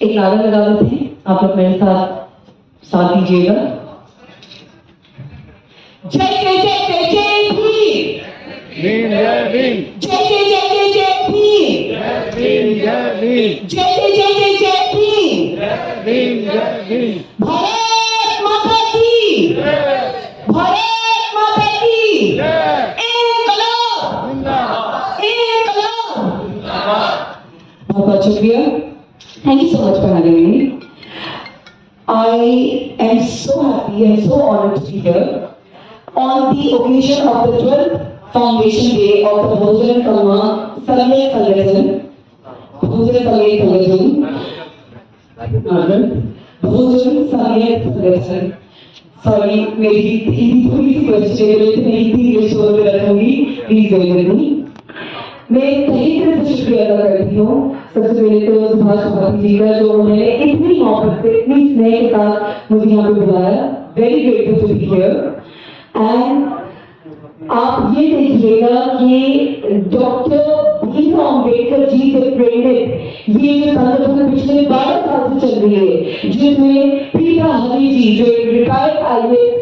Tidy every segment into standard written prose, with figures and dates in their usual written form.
एक नारा लगा देते हैं, आप लोग मेरे साथ दीजिएगा। जय जय जय जय जय भीम, जय भीम, जय जय जय जय जय भीम, जय भीम, जय जय जय जय जय भीम, जय भीम, भारत माता की, भारत माता की, इनकलाब, इनकलाब। बहुत बहुत शुक्रिया। Thank you so much for having me. I am so happy and so honored to be here on the occasion of the 12th Foundation Day of the Bhujan Samyak Sangathan, Bhujan Samyak Sangathan, Bhujan Samyak Sangathan। Sorry, मेरी हिंदी थोड़ी सी बच्चे मैं हिंदी के शोर में रखूंगी, please bear with me. मैं तहे दिल से शुक्रिया अदा करती हूँ सबसे पहले तो सुभाष भारती जी का, जो उन्होंने इतनी मोहब्बत से इतनी स्नेह के साथ मुझे यहाँ पे बुलाया। Very grateful to be here. And आप ये देखिएगा कि डॉक्टर भीमराव अम्बेडकर जी से प्रेरित ये जो संगठन पिछले 12 साल से चल रही है, जिसमें प्रीता हरी जी जो एक रिटायर्ड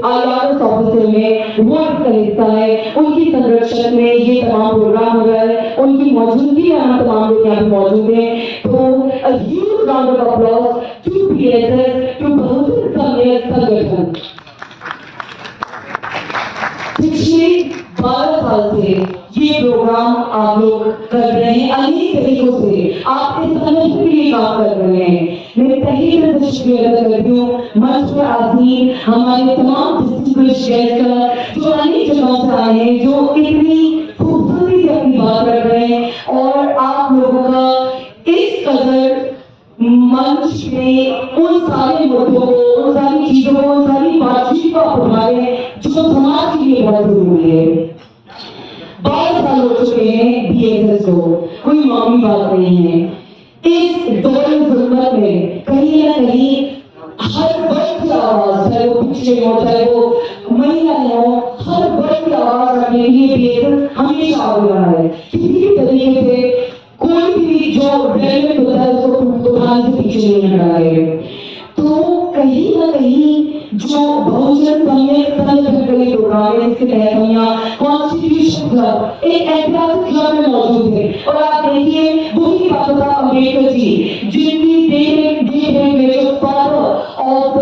IAS ऑफिसर में वो इसका हिस्सा है, उनकी संरक्षण में ये तमाम प्रोग्राम हो रहा है, उनकी मौजूदगी में हम तमाम लोग यहाँ पे मौजूद हैं। तो a huge round of applause to BSS, to बहुजन सम्मेलन संगठन। पिछले 12 साल से ये प्रोग्राम आप लोग कर रहे हैं, अनेक तरीकों से आप इस संगठन के लिए काम कर रहे हैं। मैं तहे दिल से शुक्रिया अदा करती हूँ मंच पर आसीन हमारे तमाम डिस्टिंग्विश्ड गेस्ट जो अनेक जगहों से आए हैं, जो इतनी खूबसूरती से अपनी बात कर रहे हैं, और आप लोगों का इस कदर मंच में उन सारे मुद्दों को, उन सारी चीजों को, उन सारी बातचीत को आप उठाए जो समाज के लिए बहुत जरूरी है। 12 साल हो चुके हैं BSS को, कोई मामूली बात नहीं है। इस दौर ज़ुल्मत में कहीं ना कहीं हर वर्ग की आवाज, चाहे वो पिछड़े हो, चाहे वो महिलाएं हो, हर वर्ग की आवाज रखने के लिए BSS हमेशा आगे रहा है। किसी भी तरीके से कोई भी जो रेलेवेंट होता है उसको उठाने से पीछे नहीं हटा है। तो कहीं ना कहीं जो बहुजन सम्मेलन संगठन का ये प्रोग्राम है, इसके तहत हम यहाँ कॉन्स्टिट्यूशन क्लब, एक ऐतिहासिक क्लब में मौजूद है। और आप देखिए वही बाबा साहब अम्बेडकर जी, जिनकी देख में जो father of the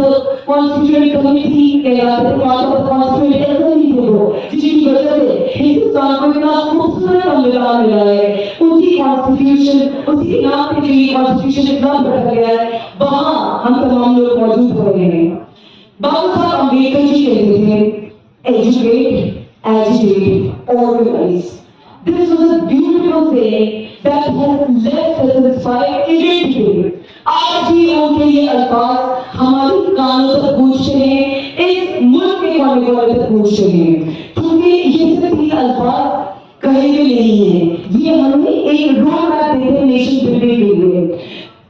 constituent committee कहलाते हैं, फादर ऑफ कॉन्स्टिट्यूएंट असेंबली थे वो, जिनकी वजह से हिंदुस्तान को इतना खूबसूरत संविधान मिला है, उसी कॉन्स्टिट्यूशन, उसी नाम पे जो ये कॉन्स्टिट्यूशन क्लब रखा गया है, वहां हम तमाम लोग मौजूद हो रहे हैं। बाबा साहब अम्बेडकर जी कहते थे, educate, agitate, organize. This was a beautiful saying that has left us inspired even today. आज भी उनके ये अल्फाज हमारी कानों तक गूंजते हैं, इस मुल्क के कोने कोने तक गूंजते हैं, क्योंकि ये सिर्फ ये अल्फाज कहे हुए नहीं है, ये हमें एक रोड मैप देते हैं नेशन बिल्डिंग के लिए।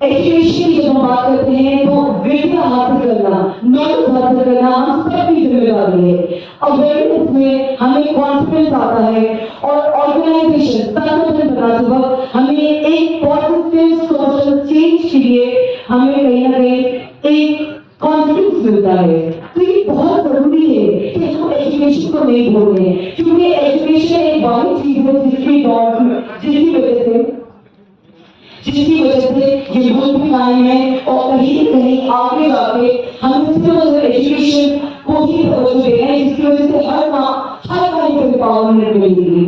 एजुकेशन की जब हम बात करते हैं तो विद्या हासिल करना, नॉलेज हासिल करना हम सबकी जिम्मेदारी है। अवेयरनेस में हमें कॉन्फिडेंस आता है, और ऑर्गेनाइजेशन संगठन बनाते वक्त हमें एक पॉजिटिव सोशल चेंज के लिए हमें कहीं ना कहीं एक कॉन्फिडेंस मिलता है। तो ये बहुत जरूरी है कि हम एजुकेशन को नहीं भूलें, क्योंकि एजुकेशन एक वाली चीज है जिसकी वजह से ये मुल्क भी कायम है, और कहीं न कहीं आगे जाके हमें सिर्फ एजुकेशन को ही तवज्जो देना है, जिसकी वजह से हर काम को एम्पावरमेंट मिलेगी।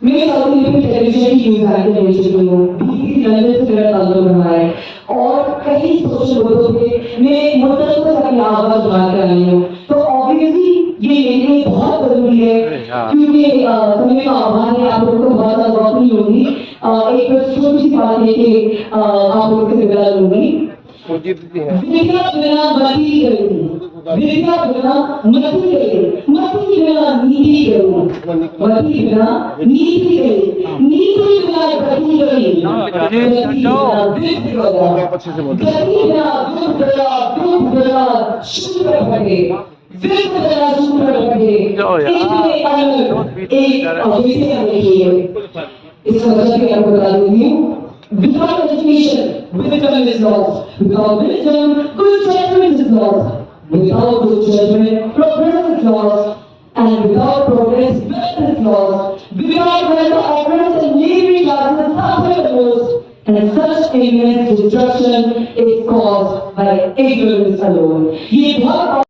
मैं साउथ इंडियन टेलीविजन की न्यूज एंकर रह चुकी हूँ, BBC लंदन से मेरा ताल्लुक रहा है, और कई सोशल मुद्दों पे मैं मुद्दतों से अपनी आवाज उठाकर आई हूँ। तो ऑब्वियसली ये मेरे लिए बहुत जरूरी है, क्योंकि समय का अभाव है, आप लोगों को बहुत ज्यादा वक्त नहीं होगी। एक छोटी सी बात है कि आप लोगों से विदा लूंगी। विद्या बिना मती करूं, विद्या बिना मती करूं, मती बिना नीति करूं, मती बिना नीति करूं, नीति बिना गति करूं, गति बिना दुख बिना शुक्र भरे, विश्व बिना शुक्र भरे, इनमें अलग एक अद्वितीय है। इस वजह से आपको बता दूंगी Without education, wisdom is lost. Without wisdom, good judgment is lost. Without good judgment, progress is lost. And without progress, wealth is lost. Without wealth, the opulence and neighboring classes suffer the most. And such immense destruction is caused by ignorance alone. ये बहुत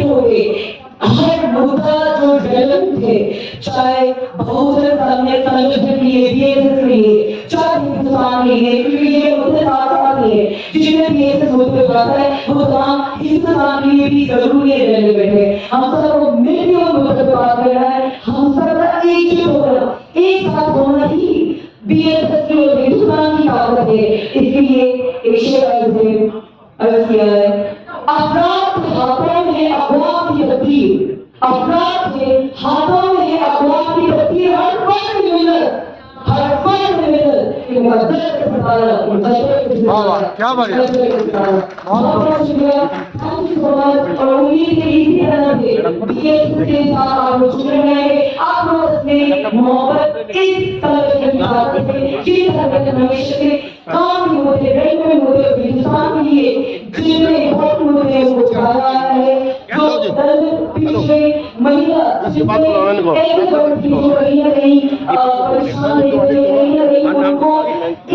हो गए हर मुद्दा जो develop थे, चाहे बहुजन सामने संगठन के लिए, बीएसएस के लिए, चाहे हिंदुस्तान के लिए, क्योंकि ये मुद्दे साथ साथ ही है, जिसमें बीएसएस मुद्दे उठाता है वो तमाम हिंदुस्तान के लिए भी जरूरी है रेलेवेंट है। हम सबको मिलकर उन मुद्दों पर बात करना है, हम सबका एकजुट होना, एक साथ होना ही बीएसएस की और हिंदुस्तान की ताकत है। इसलिए एशिया अर्ज किया है, अपराध के हाथों में अफवाह की तकदीर, अपराध के हाथों में अफवाह की तकदीर, हर फर्द मिलत, हर फर्द मिलत क्या बात है, बहुत शुक्रिया, थैंक यू सो मच। और उम्मीद है इसी तरह से बीएसएस के साथ आप लोग जुड़े रहेंगे, आप लोग अपने मोहब्बत इस संगठन के साथ से, जिस संगठन हमेशा से काम होते रेलवे होते हिंदुस्तान के लिए जिनमें बहुत मुद्दे उठाया है, जो दलित पिछड़े महिला कहीं ना कहीं परेशान रही उनको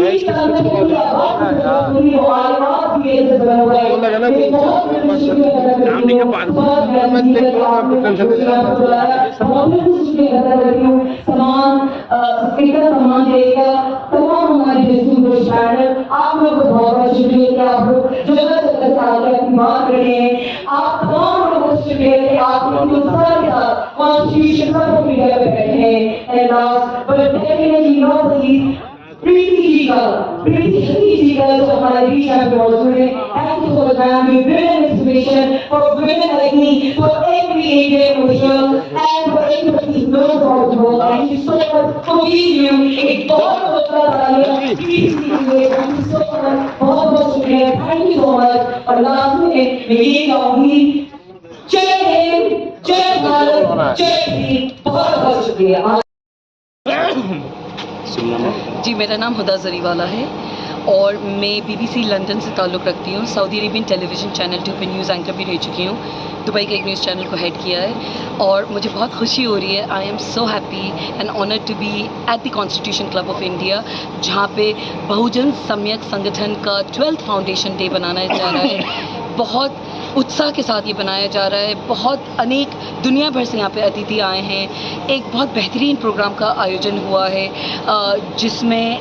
इस संगठन की आवाज पूरी आवाज भी ऐसे बना हुआ है। समान स्पीकर सम्मान देगा तमाम हमारे डिस्ट्रिक्ट चैनल, आप लोग को बहुत बहुत शुक्रिया कि आप लोग जगह जगह से आगे अपनी बात कर रहे हैं। आप तमाम लोगों को शुक्रिया कि आप लोग उत्साह के साथ कॉन्स्टिट्यूशन पर मीडिया पे बैठे हैं। And last but definitely not least Preeti ji का जो हमारे बीच में मौजूद है। Thank you for the women inspiration for women like me, for every Indian official and for everybody who knows about the world. Thank you so much for being here. एक बहुत तालियां प्लीज कीजिए। Thank you so much, बहुत शुक्रिया, thank you so much. और last में मैं ये कहूंगी, जय हिंद, जय भारत, जय हिंद, बहुत शुक्रिया। जी, मेरा नाम हुदा जरीवाला है और मैं बीबीसी लंदन से ताल्लुक़ रखती हूँ। सऊदी अरेबियन टेलीविज़न चैनल 2 पे न्यूज़ एंकर भी रह चुकी हूँ। दुबई के एक न्यूज़ चैनल को हेड किया है और मुझे बहुत खुशी हो रही है। I am so happy and honoured to be at the Constitution Club of India, जहाँ पे बहुजन सम्यक संगठन का 12th फाउंडेशन डे बनाना जा रहा है। बहुत उत्साह के साथ ये बनाया जा रहा है। बहुत अनेक दुनिया भर से यहाँ पे अतिथि आए हैं। एक बहुत बेहतरीन प्रोग्राम का आयोजन हुआ है जिसमें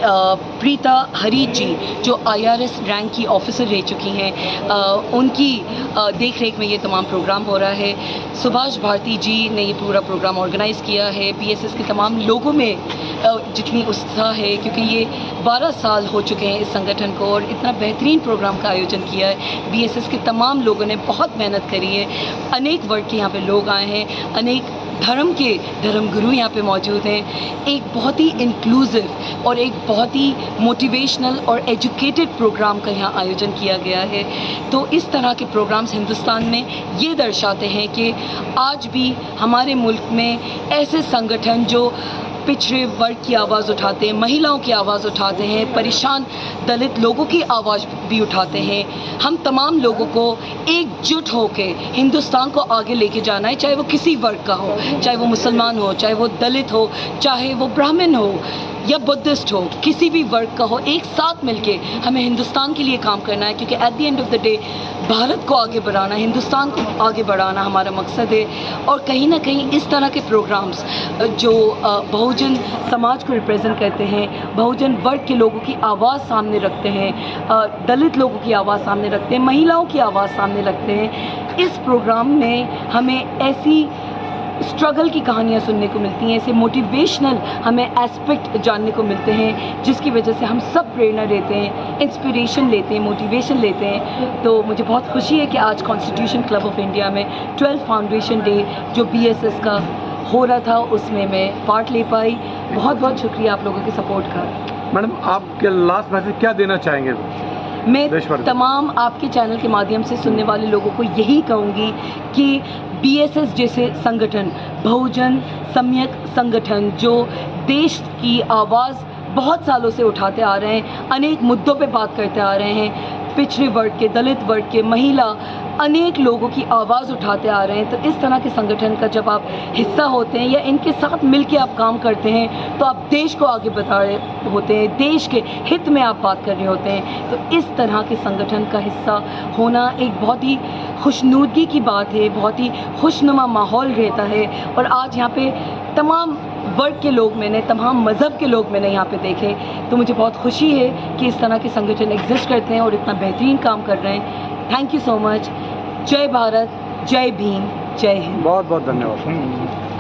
प्रीता हरीज जी जो IRS रैंक की ऑफिसर रह चुकी हैं, उनकी देख रेख में ये तमाम प्रोग्राम हो रहा है। सुभाष भारती जी ने ये पूरा प्रोग्राम ऑर्गेनाइज़ किया है। BSS के तमाम लोगों में जितनी उत्साह है, क्योंकि ये 12 साल हो चुके हैं इस संगठन को और इतना बेहतरीन प्रोग्राम का आयोजन किया है। BSS के तमाम लोगों ने बहुत मेहनत करी है। अनेक वर्ग के यहाँ पे लोग आए हैं, अनेक धर्म के धर्मगुरु यहाँ पे मौजूद हैं। एक बहुत ही इंक्लूसिव और एक बहुत ही मोटिवेशनल और एजुकेटेड प्रोग्राम का यहाँ आयोजन किया गया है। तो इस तरह के प्रोग्राम्स हिंदुस्तान में ये दर्शाते हैं कि आज भी हमारे मुल्क में ऐसे संगठन जो पिछड़े वर्ग की आवाज़ उठाते हैं, महिलाओं की आवाज़ उठाते हैं, परेशान दलित लोगों की आवाज़ भी उठाते हैं। हम तमाम लोगों को एकजुट होकर हिंदुस्तान को आगे लेके जाना है, चाहे वो किसी वर्ग का हो, चाहे वो मुसलमान हो, चाहे वो दलित हो, चाहे वो ब्राह्मण हो या बुद्धिस्ट हो, किसी भी वर्ग का हो। एक साथ मिलके हमें हिंदुस्तान के लिए काम करना है, क्योंकि at the end of the day Bharat को आगे बढ़ाना, हिंदुस्तान को आगे बढ़ाना हमारा मकसद है। और कहीं ना कहीं इस तरह के प्रोग्राम्स जो बहुजन समाज को रिप्रेजेंट करते हैं, बहुजन वर्ग के लोगों की आवाज़ सामने रखते हैं, दलित लोगों की आवाज़ सामने रखते हैं, महिलाओं की आवाज़ सामने रखते हैं, इस प्रोग्राम में हमें ऐसी स्ट्रगल की कहानियाँ सुनने को मिलती हैं, ऐसे मोटिवेशनल हमें एस्पेक्ट जानने को मिलते हैं, जिसकी वजह से हम सब प्रेरणा लेते हैं, इंस्पिरेशन लेते हैं, मोटिवेशन लेते हैं। तो मुझे बहुत खुशी है कि आज कॉन्स्टिट्यूशन क्लब ऑफ इंडिया में 12th फाउंडेशन डे जो BSS का हो रहा था उसमें मैं पार्ट ले पाई। बहुत बहुत शुक्रिया आप लोगों के सपोर्ट का। मैडम, आपके लास्ट मैसेज क्या देना चाहेंगे? मैं तमाम आपके चैनल के माध्यम से सुनने वाले लोगों को यही कहूँगी कि BSS जैसे संगठन, बहुजन सम्यक संगठन जो देश की आवाज़ बहुत सालों से उठाते आ रहे हैं, अनेक मुद्दों पे बात करते आ रहे हैं, पिछड़े वर्ग के, दलित वर्ग के, महिला, अनेक लोगों की आवाज़ उठाते आ रहे हैं। तो इस तरह के संगठन का जब आप हिस्सा होते हैं या इनके साथ मिलकर आप काम करते हैं तो आप देश को आगे बढ़ा रहे होते हैं, देश के हित में आप बात कर रहे होते हैं। तो इस तरह के संगठन का हिस्सा होना एक बहुत ही खुशनुदगी की बात है, बहुत ही खुशनुमा माहौल रहता है। और आज यहाँ पे तमाम वर्ग के लोग मैंने, तमाम मज़हब के लोग मैंने यहाँ पे देखे, तो मुझे बहुत खुशी है कि इस तरह के संगठन एग्जिस्ट करते हैं और इतना बेहतरीन काम कर रहे हैं। Thank you so much. जय भारत, जय भीम, जय हिंद। बहुत बहुत धन्यवाद।